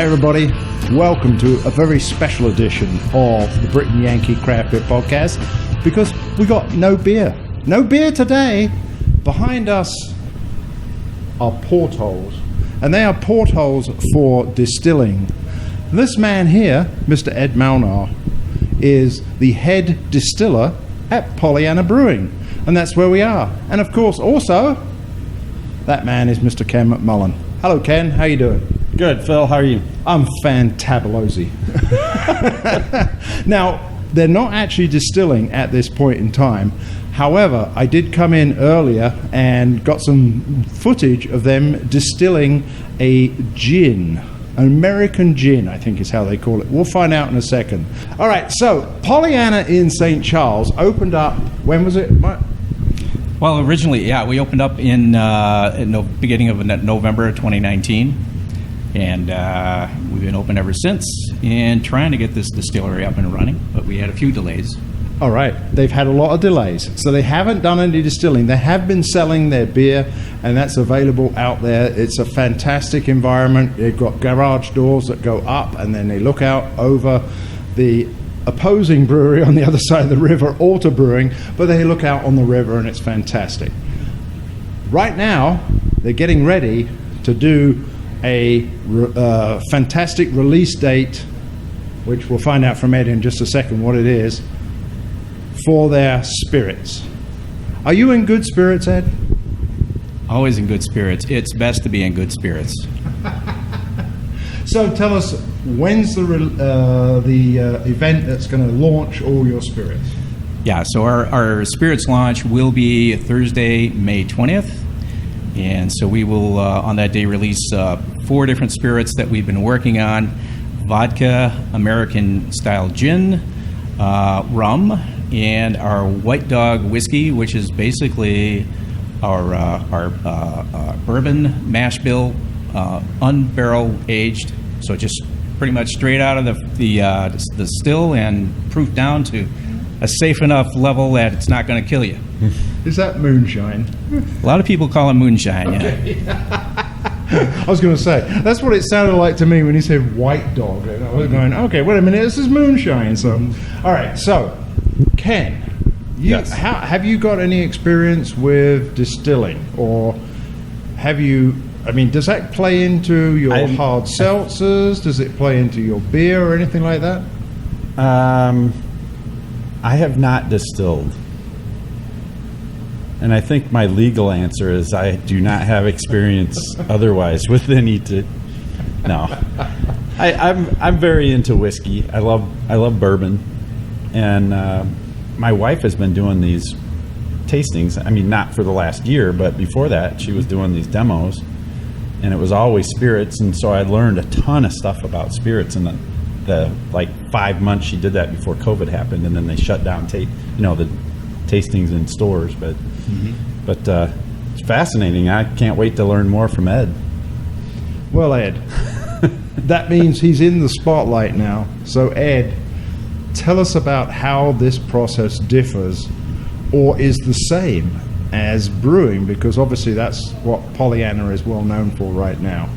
Hi everybody, welcome to a very special edition of the Britain Yankee Craft Beer Podcast, because we got no beer today. Behind us are portholes, and they are portholes for distilling. This man here, Mr. Ed Malnar, is the head distiller at Pollyanna Brewing, and that's where we are. And of course also, that man is Mr. Ken McMullen. Hello Ken, how you doing? Good, Phil. How are you? I'm fantabulosy. Now, they're not actually distilling at this point in time. However, I did come in earlier and got some footage of them distilling a gin. An American gin, I think is how they call it. We'll find out in a second. All right, so Pollyanna in St. Charles opened up, when was it? Well, originally, we opened up in the beginning of November 2019. And we've been open ever since and trying to get this distillery up and running, but we had a few delays. All right. They've had a lot of delays. So they haven't done any distilling. They have been selling their beer, and that's available out there. It's a fantastic environment. They've got garage doors that go up, and then they look out over the opposing brewery on the other side of the river, Alta Brewing, but they look out on the river, and it's fantastic. Right now, they're getting ready to do a fantastic release date, which we'll find out from Ed in just a second what it is, for their spirits. Are you in good spirits, Ed? Always in good spirits. It's best to be in good spirits. So tell us, when's the event that's going to launch all your spirits? Yeah, so our spirits launch will be Thursday, May 20th. And so we will, on that day, release 4 different spirits that we've been working on: vodka, American-style gin, rum, and our White Dog whiskey, which is basically our bourbon mash bill, unbarrel aged. So just pretty much straight out of the still and proof down to a safe enough level that it's not going to kill you. Is that moonshine? A lot of people call it moonshine, okay. I was going to say, that's what it sounded like to me when he said White Dog. And I was going, okay, wait a minute, this is moonshine. So, all right, so, Ken, yes. Have you got any experience with distilling? Or have you, does that play into your hard seltzers? Does it play into your beer or anything like that? I have not distilled. And I think my legal answer is I do not have experience otherwise with any no. I'm very into whiskey. I love bourbon. And my wife has been doing these tastings. Not for the last year, but before that she was doing these demos. And it was always spirits, and so I learned a ton of stuff about spirits in the 5 months she did that before COVID happened, and then they shut down the tastings in stores. But it's fascinating. I can't wait to learn more from Ed. Well, Ed, that means he's in the spotlight now. So Ed, tell us about how this process differs or is the same as brewing, because obviously that's what Pollyanna is well known for right now.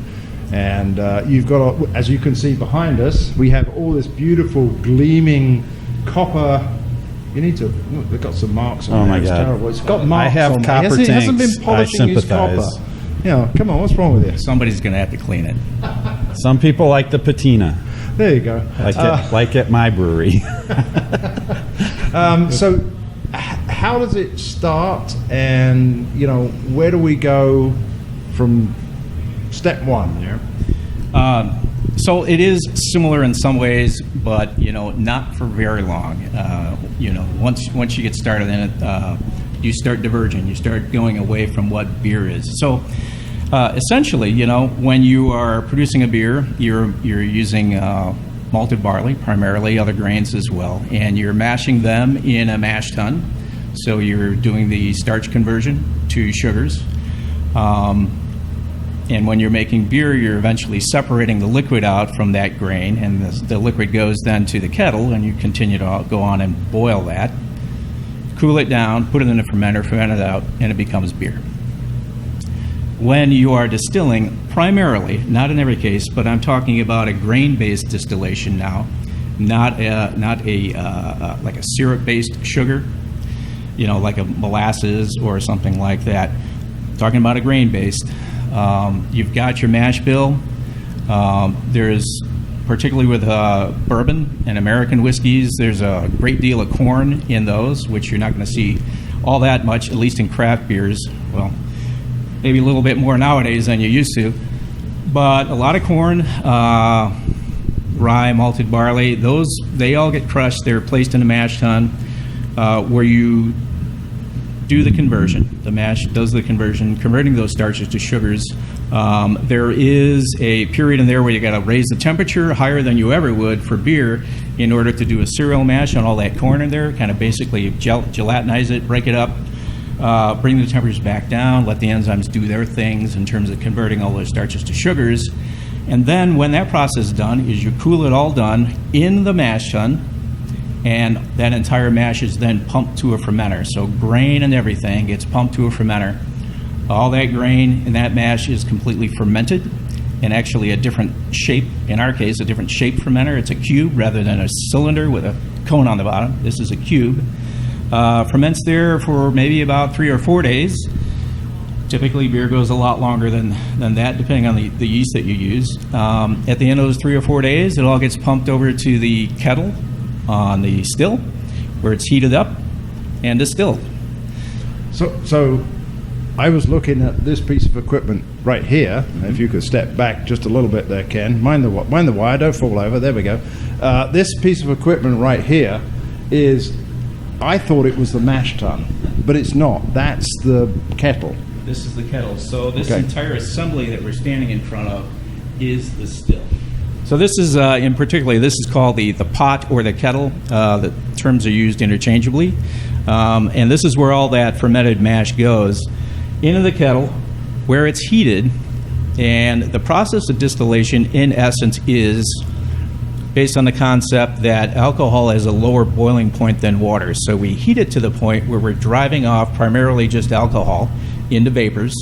And you've got, as you can see behind us, we have all this beautiful gleaming copper. You need to look, they've got some marks on Oh there. my It's God. terrible. It's got marks I have on copper there. He hasn't been tanks. polishing I his sympathize. copper. Come on, what's wrong with this? Somebody's going to have to clean it. Some people like the patina. There you go. Like at my brewery. So how does it start, and where do we go from step one there? So it is similar in some ways, but not for very long. Once you get started in it, you start diverging. You start going away from what beer is. So essentially, when you are producing a beer, you're using malted barley primarily, other grains as well, and you're mashing them in a mash tun. So you're doing the starch conversion to sugars. And when you're making beer, you're eventually separating the liquid out from that grain, and the liquid goes then to the kettle, and you continue to go on and boil that, cool it down, put it in a fermenter, ferment it out, and it becomes beer. when you are distilling, primarily, not in every case, but I'm talking about a grain-based distillation now, not a like a syrup-based sugar, like a molasses or something like that. Talking about a grain-based. You've got your mash bill. There's, particularly with bourbon and American whiskeys, there's a great deal of corn in those, which you're not going to see all that much, at least in craft beers. Well, maybe a little bit more nowadays than you used to. But a lot of corn, rye, malted barley, they all get crushed. They're placed in a mash tun where you do the conversion. The mash does the conversion, converting those starches to sugars. There is a period in there where you got to raise the temperature higher than you ever would for beer in order to do a cereal mash on all that corn in there, kind of basically gelatinize it, break it up, bring the temperatures back down, let the enzymes do their things in terms of converting all those starches to sugars. And then when that process is done, is you cool it all done in the mash tun, and that entire mash is then pumped to a fermenter. So grain and everything gets pumped to a fermenter. All that grain in that mash is completely fermented, and actually a different shape, in our case, a different shape fermenter. It's a cube rather than a cylinder with a cone on the bottom. This is a cube. Ferments there for maybe about 3 or 4 days. Typically, beer goes a lot longer than that, depending on the yeast that you use. At the end of those 3 or 4 days, it all gets pumped over to the kettle on the still, where it's heated up and distilled. So I was looking at this piece of equipment right here. If you could step back just a little bit there, Ken. Mind the wire, don't fall over. There we go. This piece of equipment right here is, I thought it was the mash tun, but it's not. That's the kettle. This is the kettle. So this entire assembly that we're standing in front of is the still. So this is, in particular, this is called the pot or the kettle. The terms are used interchangeably. And this is where all that fermented mash goes into the kettle, where it's heated. And the process of distillation, in essence, is based on the concept that alcohol has a lower boiling point than water. So we heat it to the point where we're driving off primarily just alcohol into vapors,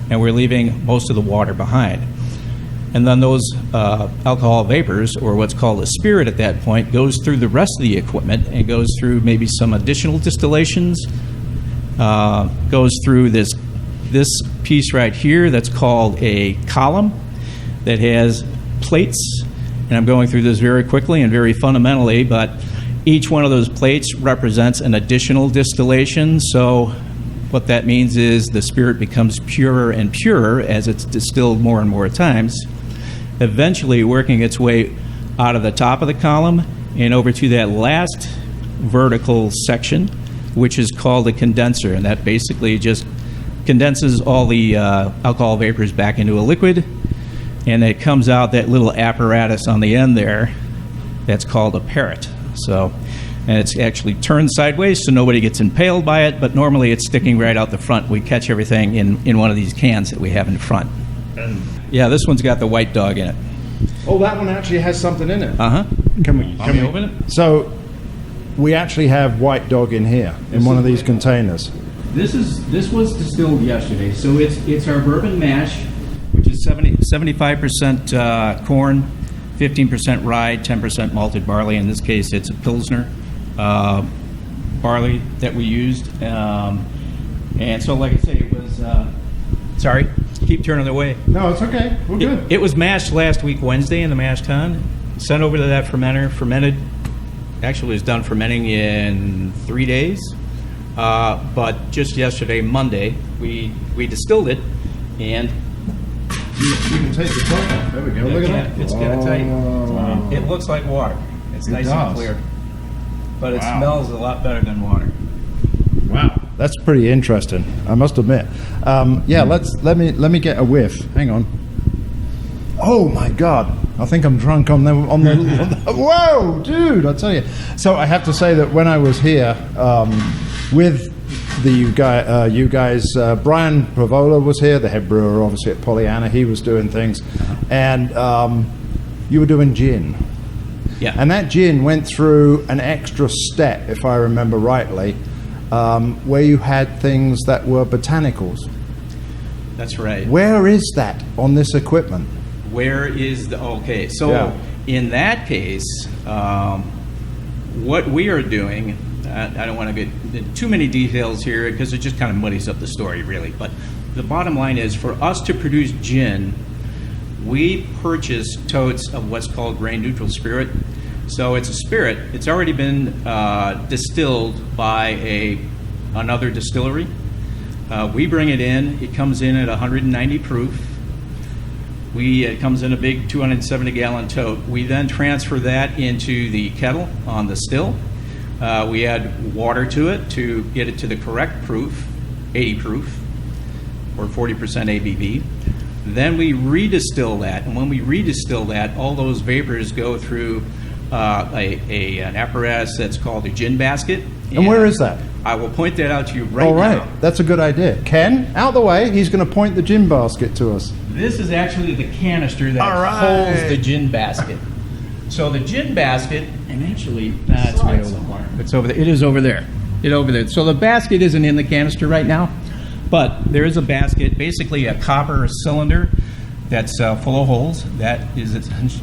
and we're leaving most of the water behind. And then those alcohol vapors, or what's called a spirit at that point, goes through the rest of the equipment and goes through maybe some additional distillations, goes through this piece right here that's called a column that has plates. And I'm going through this very quickly and very fundamentally, but each one of those plates represents an additional distillation. So what that means is the spirit becomes purer and purer as it's distilled more and more times, eventually working its way out of the top of the column and over to that last vertical section, which is called a condenser. And that basically just condenses all the alcohol vapors back into a liquid, and it comes out that little apparatus on the end there that's called a parrot. So, and it's actually turned sideways so nobody gets impaled by it, but normally it's sticking right out the front. We catch everything in one of these cans that we have in front. Yeah, this one's got the white dog in it. Oh, that one actually has something in it. Uh-huh. Can we open it? So we actually have white dog in here, in one of these containers. This was distilled yesterday, so it's our bourbon mash, which is 75% corn, 15% rye, 10% malted barley. In this case, it's a Pilsner barley that we used. And so, like I say, it was... sorry, keep turning away. No, it's okay. We're good. It was mashed last week, Wednesday, in the mash tun. Sent over to that fermenter, fermented. Actually, it was done fermenting in 3 days. But just yesterday, Monday, we distilled it, and... You can take the top off. There we go. Look at that. It's kind of tight. It looks like water. It's nice and clear. But it smells a lot better than water. Wow. That's pretty interesting, I must admit. Let me get a whiff. Hang on. Oh my God! I think I'm drunk on the whoa, dude! I tell you. So I have to say that when I was here with you guys, Brian Pravola was here, the head brewer, obviously at Pollyanna. He was doing things, and you were doing gin. Yeah. And that gin went through an extra step, if I remember rightly, where you had things that were botanicals. That's right. Where is that on this equipment? Where is the, okay, so Yeah. in that case, what we are doing, I don't want to get into too many details here because it just kind of muddies up the story, really. But the bottom line is, for us to produce gin, we purchase totes of what's called grain neutral spirit. So it's a spirit. It's already been distilled by another distillery. We bring it in. It comes in at 190 proof. It comes in a big 270-gallon tote. We then transfer that into the kettle on the still. We add water to it to get it to the correct proof, 80 proof, or 40% ABV. Then we redistill that, and when we redistill that, all those vapors go through an apparatus that's called a gin basket. And where is that? I will point that out to you right All right, now. that's a good idea. Ken, out the way. He's going to point the gin basket to us. This is actually the canister that All right. holds the gin basket. So the gin basket, and actually, that's way over there. It's over there. It is over there. Over there. So the basket isn't in the canister right now, but there is a basket, basically a copper cylinder that's full of holes. That is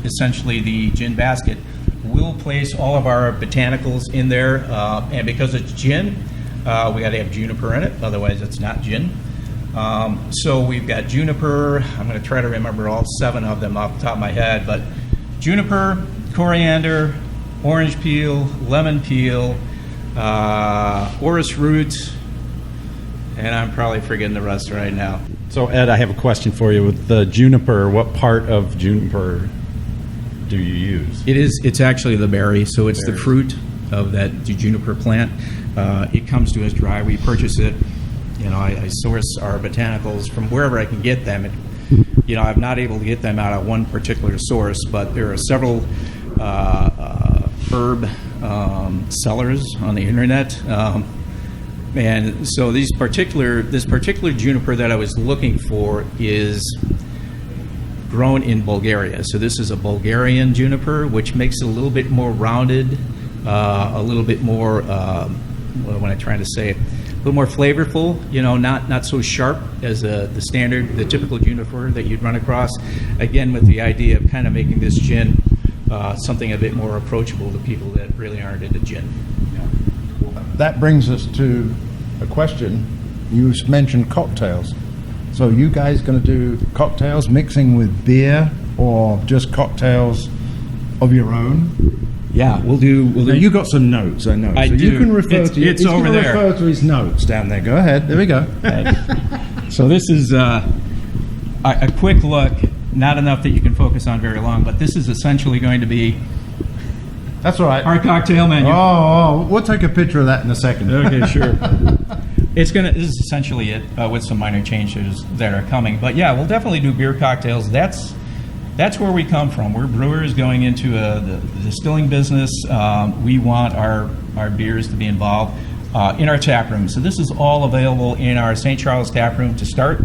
essentially the gin basket. We'll place all of our botanicals in there, and because it's gin, we got to have juniper in it. Otherwise, it's not gin. So we've got juniper. I'm going to try to remember all 7 of them off the top of my head, but juniper, coriander, orange peel, lemon peel, orris root, and I'm probably forgetting the rest right now. So, Ed, I have a question for you. With the juniper, what part of juniper do you use? It's actually the berry, so it's the fruit of that juniper plant. It comes to us dry. We purchase it. I source our botanicals from wherever I can get them. I'm not able to get them out of one particular source, but there are several herb sellers on the internet. And so this particular juniper that I was looking for is grown in Bulgaria. So this is a Bulgarian juniper, which makes it a little bit more rounded, a little bit more, what am I trying to say? A little more flavorful, not so sharp as the typical juniper that you'd run across. Again, with the idea of kind of making this gin something a bit more approachable to people that really aren't into gin. That brings us to a question. You mentioned cocktails. So you guys going to do cocktails mixing with beer or just cocktails of your own? Yeah, we'll do. Now you got some notes, I know. I so do. You can refer It's to. He's over gonna there. Refer to his notes down there. Go ahead. There we go. So this is a quick look. Not enough that you can focus on very long, but this is essentially going to be That's all right. our cocktail menu. Oh, we'll take a picture of that in a second. Okay, sure. This is essentially it, with some minor changes that are coming. But yeah, we'll definitely do beer cocktails. That's where we come from. We're brewers going into the distilling business. We want our beers to be involved in our tap room. So this is all available in our St. Charles tap room to start.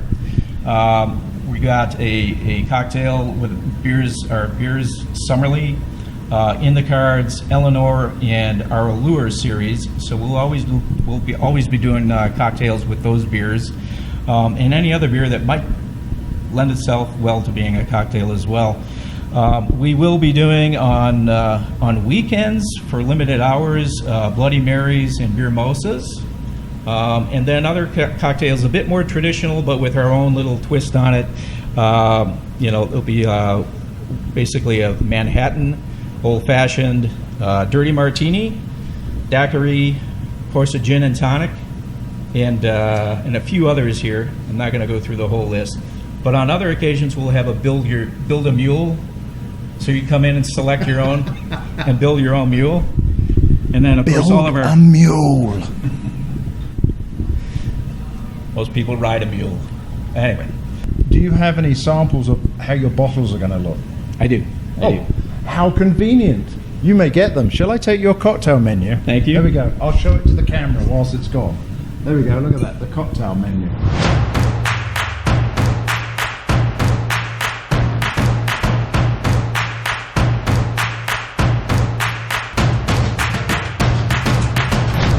We got a cocktail with our beers Summerly, In the Cards, Eleanor, and our Allure series. So we'll always be doing cocktails with those beers, and any other beer that might lend itself well to being a cocktail as well. We will be doing on weekends for limited hours Bloody Marys and beer mimosas, and then other cocktails a bit more traditional, but with our own little twist on it. It'll be basically a Manhattan old-fashioned dirty martini, daiquiri, of course a gin and tonic, and a few others here. I'm not going to go through the whole list, but on other occasions we'll have a build a mule, so you come in and select your own and build your own mule, and then of course all of our a mule. most people ride a mule. Anyway, Do you have any samples of how your bottles are going to look? I do. How convenient. You may get them. Shall I take your cocktail menu? Thank you. There we go. I'll show it to the camera whilst it's gone. There we go. Look at that. The cocktail menu.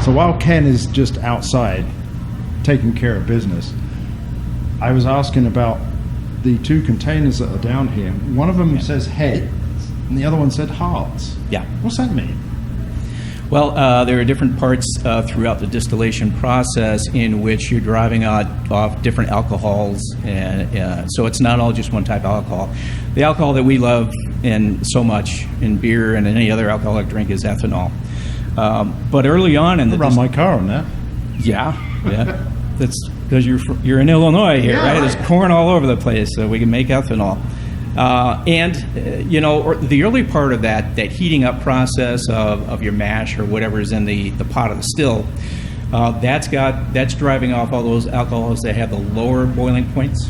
So while Ken is just outside taking care of business, I was asking about the two containers that are down here. One of them says head, and the other one said hearts. Yeah. What's that mean? Well, there are different parts throughout the distillation process in which you're driving off different alcohols, and so it's not all just one type of alcohol. The alcohol that we love and so much in beer and in any other alcoholic drink is ethanol. But early on in the Run my car on that. yeah, that's because you're in Illinois here, Yeah, right? right? There's corn all over the place, so we can make ethanol. The early part of that heating up process of your mash or whatever is in the pot of the still, that's driving off all those alcohols that have the lower boiling points,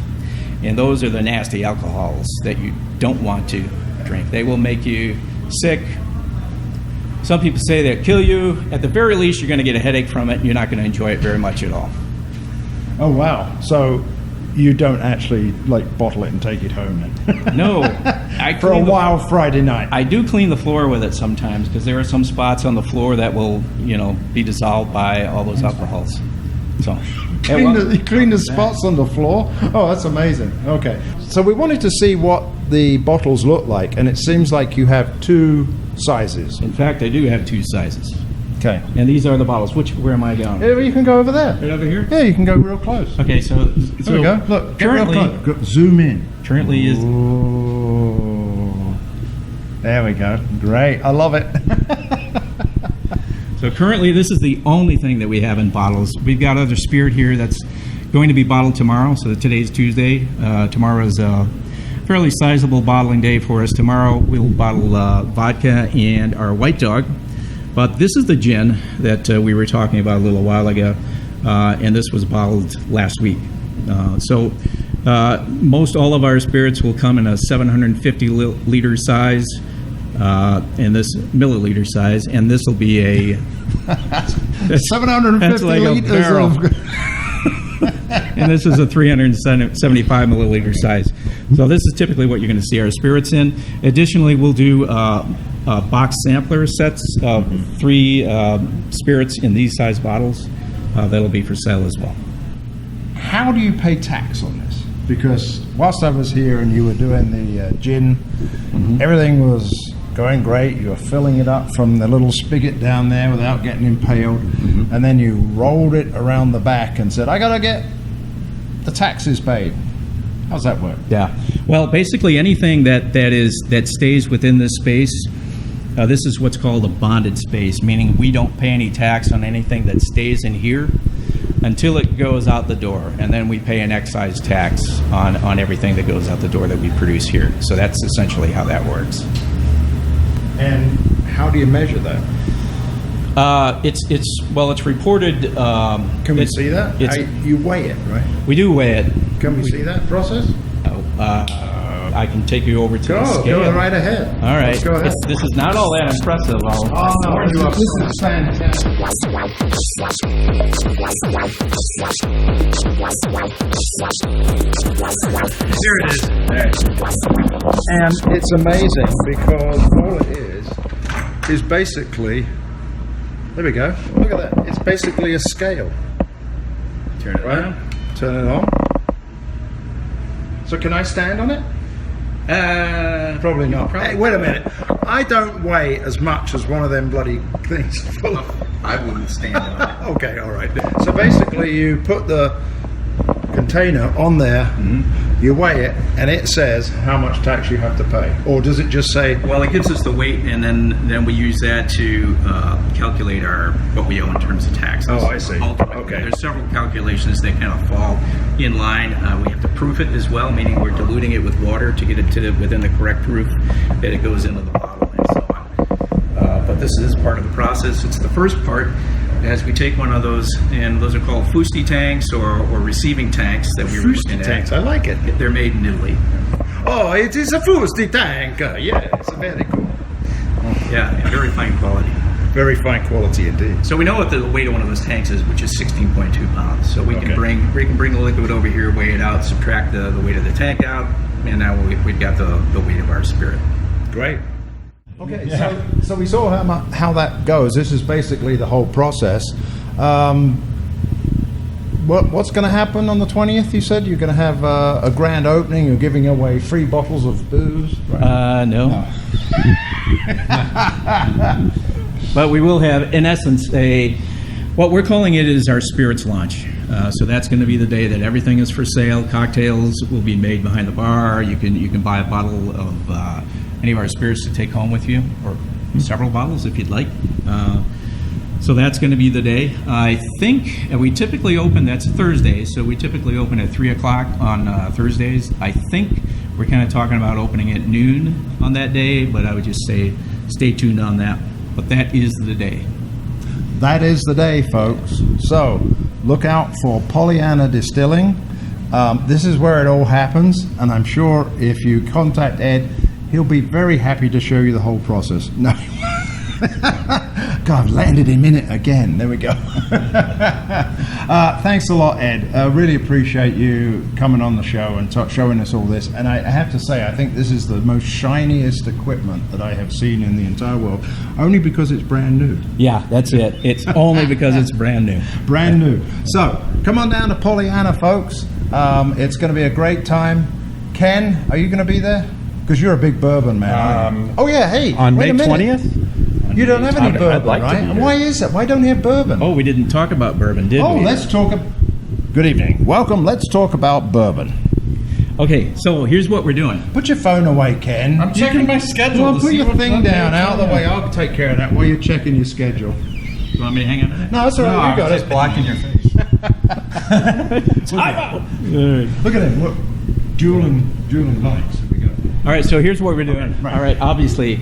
and those are the nasty alcohols that you don't want to drink. They will make you sick. Some people say they'll kill you. At the very least, you're going to get a headache from it, and you're not going to enjoy it very much at all. Oh, wow. So you don't actually bottle it and take it home then? No. For a wild Friday night. I do clean the floor with it sometimes because there are some spots on the floor that will, be dissolved by all those alcohols. So You clean the spots on the floor? Oh, that's amazing. Okay. So we wanted to see what the bottles look like, and it seems like you have two sizes. in fact, I do have two sizes, Okay. and these are the bottles. Where am I going? Yeah, you can go over there. Right over here. Yeah, you can go real close. Okay, so There we go. Look, get real currently, close. Zoom in. currently is Ooh. There we go. Great. I love it. So currently, this is the only thing that we have in bottles. We've got other spirit here that's going to be bottled tomorrow. So today's Tuesday. Tomorrow is a fairly sizable bottling day for us. Tomorrow we'll bottle vodka and our White Dog. But this is the gin that we were talking about a little while ago, and this was bottled last week. Most all of our spirits will come in a 750 liter size. And this milliliter size, and this will be a 750 that's like a liters barrel. of... and this is a 375 milliliter size. So this is typically what you're going to see our spirits in. Additionally, we'll do box sampler sets of 3 spirits in these size bottles. That'll be for sale as well. How do you pay tax on this? Because whilst I was here and you were doing the gin, everything was going great. You were filling it up from the little spigot down there without getting impaled. And then you rolled it around the back and said, I got to get the taxes paid. How's that work? Yeah. Well, basically anything that stays within this space, this is what's called a bonded space, meaning we don't pay any tax on anything that stays in here until it goes out the door, and then we pay an excise tax on everything that goes out the door that we produce here. So that's essentially how that works. And how do you measure that? It's reported. Can we see that? You weigh it, right? We do weigh it. Can we see that process? I can take you over to the scale. Go right ahead. All right. Let's go ahead. This is not all that impressive. This is fantastic. Here it is. And it's amazing because all it is basically, there we go. Look at that. It's basically a scale. Turn it Right? Turn it on. So can I stand on it? Probably not. Hey, wait a minute. I don't weigh as much as one of them bloody things. I wouldn't stand on it. Okay, all right. So basically you put the container on there, you weigh it, and it says how much tax you have to pay. Or does it just say... Well, it gives us the weight, and then we use that to calculate what we owe in terms of taxes. Oh, I see. Ultimately, Okay. There's several calculations that kind of fall in line. We have to proof it as well, meaning we're diluting it with water to get it within the correct proof that it goes into the bottle and so on. But this is part of the process. It's the first part. As we take one of those, and those are called fusti tanks or receiving tanks that we were looking at. tanks, I like it. They're made in Italy. Oh, it is a fusti tank. Yeah, it's very cool. Yeah, very fine quality. Very fine quality indeed. So we know what the weight of one of those tanks is, which is 16.2 pounds. So we Okay. can bring the liquid over here, weigh it out, subtract the weight of the tank out, and now we've got the weight of our spirit. Great. Okay, so we saw how that goes. This is basically the whole process. what's going to happen on the 20th? You said you're going to have a grand opening. You're giving away free bottles of booze. Right? No. But we will have, in essence, what we're calling it is our spirits launch. So that's going to be the day that everything is for sale. Cocktails will be made behind the bar. You can buy a bottle of any of our spirits to take home with you, or several bottles if you'd like. So that's going to be the day. I think we typically open, that's Thursday, so we typically open at 3 o'clock on Thursdays. I think we're kind of talking about opening at noon on that day, but I would just say stay tuned on that. But that is the day. That is the day, folks. So look out for Pollyanna Distilling. This is where it all happens, and I'm sure if you contact Ed, he'll be very happy to show you the whole process. No. God, I've landed him in it again. There we go. Thanks a lot, Ed. Really appreciate you coming on the show and showing us all this. And I have to say, I think this is the most shiniest equipment that I have seen in the entire world, only because it's brand new. Yeah, that's it. It's only because it's brand new. Brand new. So come on down to Pollyanna, folks. It's going to be a great time. Ken, are you going to be there? Because you're a big bourbon man. Oh, yeah. Hey, on wait May a minute. 20th? You don't have any bourbon, like right? And why is that? Why don't you have bourbon? Oh, we didn't talk about bourbon, did we? Oh, let's talk. Good evening. Welcome. Let's talk about bourbon. Okay, so here's what we're doing. Put your phone away, Ken. I'm checking my schedule. Well, put your thing down out of the way. I'll take care of that while you're checking your schedule. You want me to hang on to that? No, that's all right. You got just it. blocking your face. Time out! Look at him. Look. Dueling lights. Here we go. All right, so here's what we're doing. Right. All right, obviously,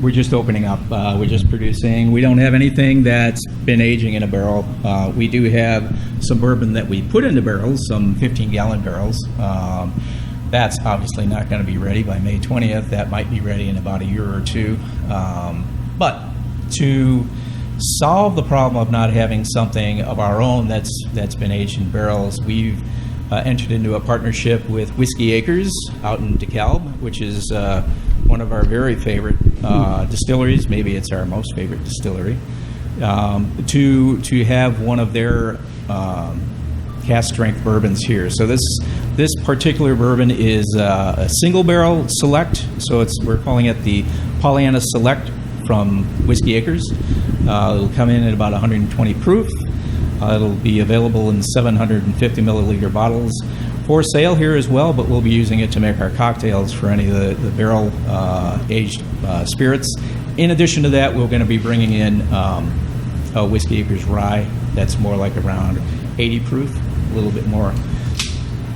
we're just opening up. We're just producing. We don't have anything that's been aging in a barrel. We do have some bourbon that we put into barrels, some 15-gallon barrels. That's obviously not going to be ready by May 20th. That might be ready in about a year or two. But to solve the problem of not having something of our own that's been aged in barrels, we've entered into a partnership with Whiskey Acres out in DeKalb, which is one of our very favorite distilleries. Maybe it's our most favorite distillery. To have one of their cast strength bourbons here. So this particular bourbon is a single barrel select. So we're calling it the Pollyanna Select from Whiskey Acres. It'll come in at about 120 proof. It'll be available in 750 milliliter bottles for sale here as well, but we'll be using it to make our cocktails for any of the barrel aged spirits. In addition to that, we're going to be bringing in a Whiskey Acres rye that's more like around 80 proof, a little bit more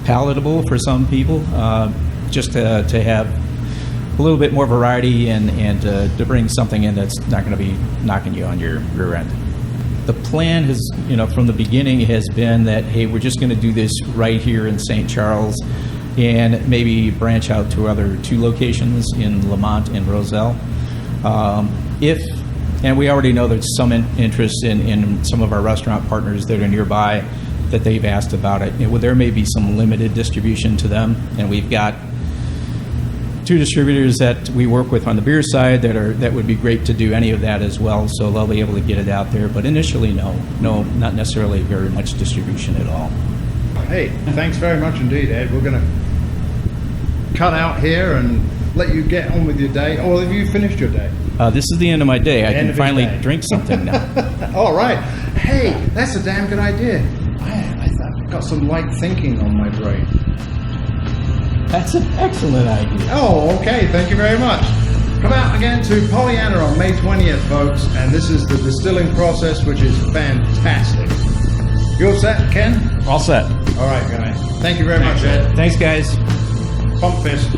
palatable for some people, just to have a little bit more variety and to bring something in that's not going to be knocking you on your rear end. The plan has, from the beginning has been that, hey, we're just going to do this right here in St. Charles and maybe branch out to other two locations in Lamont and Roselle. And we already know there's some interest in some of our restaurant partners that are nearby that they've asked about it. There may be some limited distribution to them, and we've got two distributors that we work with on the beer side that would be great to do any of that as well, so they'll be able to get it out there. But initially, no, not necessarily very much distribution at all. Hey, thanks very much indeed, Ed. We're going to cut out here and let you get on with your day. Oh, well, have you finished your day? This is the end of my day. I can finally day. drink something now. All right. Hey, that's a damn good idea. I've got some light thinking on my brain. That's an excellent idea. Oh, okay. Thank you very much. Come out again to Pollyanna on May 20th, folks. And this is the distilling process, which is fantastic. You all set, Ken? All set. All right, guys. Thank you very much, Ed. Thanks, guys. Pump fist.